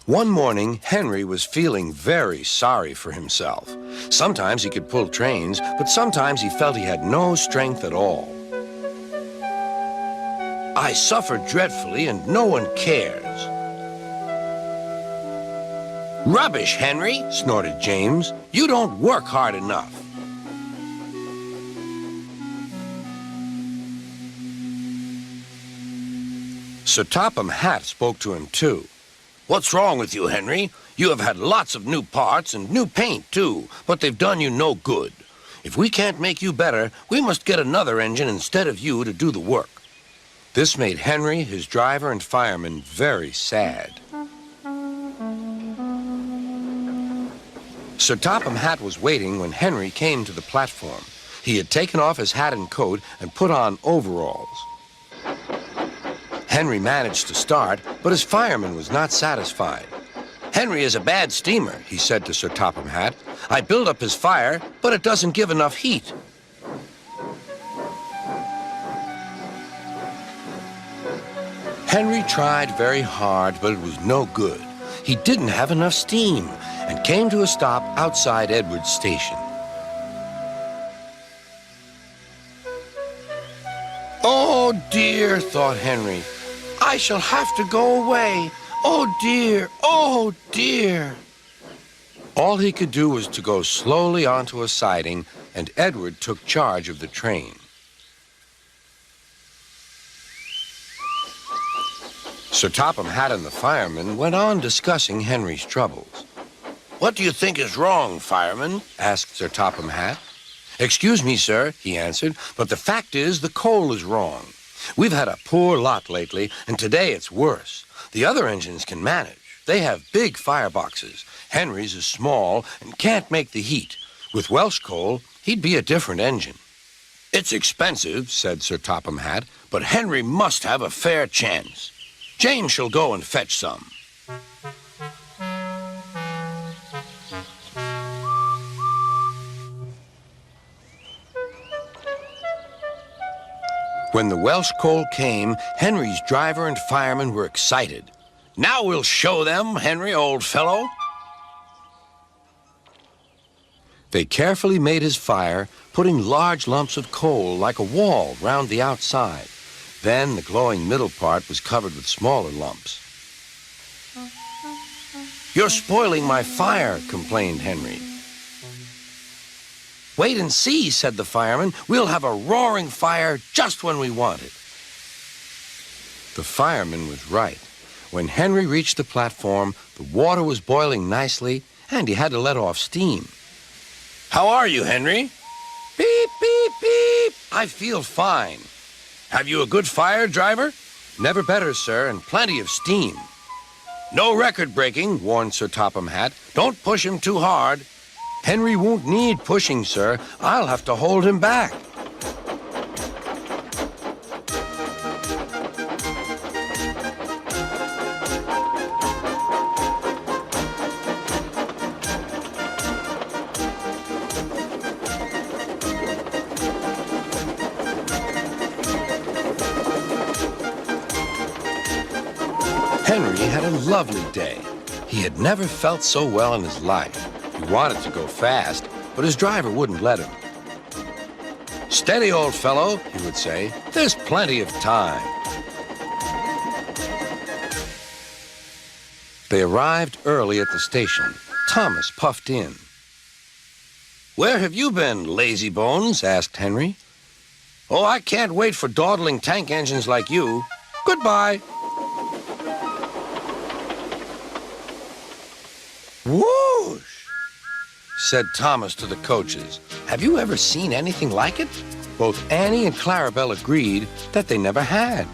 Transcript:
One morning, Henry was feeling very sorry for himself. Sometimes he could pull trains, but sometimes he felt he had no strength at all. I suffer dreadfully and no one cares. Rubbish, Henry, snorted James. You don't work hard enough. Sir Topham Hatt spoke to him too. What's wrong with you, Henry? You have had lots of new parts and new paint too, but they've done you no good. If we can't make you better, we must get another engine instead of you to do the work. This made Henry, his driver, and fireman very sad. Sir Topham Hatt was waiting when Henry came to the platform. He had taken off his hat and coat and put on overalls. Henry managed to start, but his fireman was not satisfied. Henry is a bad steamer, he said to Sir Topham Hatt. I build up his fire, but it doesn't give enough heat. Henry tried very hard, but it was no good. He didn't have enough steam and came to a stop outside Edward's station. Oh dear, thought Henry. I shall have to go away. Oh dear, oh dear. All he could do was to go slowly onto a siding, and Edward took charge of the train. Sir Topham Hatt and the fireman went on discussing Henry's troubles. What do you think is wrong, fireman? Asked Sir Topham Hatt. Excuse me, sir, he answered, but the fact is the coal is wrong. We've had a poor lot lately, and today it's worse. The other engines can manage. They have big fireboxes. Henry's is small and can't make the heat. With Welsh coal, he'd be a different engine. It's expensive, said Sir Topham Hatt, but Henry must have a fair chance. Jane shall go and fetch some. When the Welsh coal came, Henry's driver and fireman were excited. Now we'll show them, Henry, old fellow. They carefully made his fire, putting large lumps of coal like a wall round the outside. Then the glowing middle part was covered with smaller lumps. You're spoiling my fire, complained Henry. Wait and see, said the fireman. We'll have a roaring fire just when we want it. The fireman was right. When Henry reached the platform, the water was boiling nicely, and he had to let off steam. How are you, Henry? Beep, beep, beep. I feel fine. Have you a good fire, driver? Never better, sir, and plenty of steam. No record breaking, warned Sir Topham Hatt. Don't push him too hard. Henry won't need pushing, sir. I'll have to hold him back. Henry had a lovely day. He had never felt so well in his life. He wanted to go fast, but his driver wouldn't let him. Steady, old fellow, he would say. There's plenty of time. They arrived early at the station. Thomas puffed in. Where have you been, lazybones? Asked Henry. Oh, I can't wait for dawdling tank engines like you. Goodbye. Whoosh, said Thomas to the coaches. Have you ever seen anything like it? Both Annie and Clarabel agreed that they never had.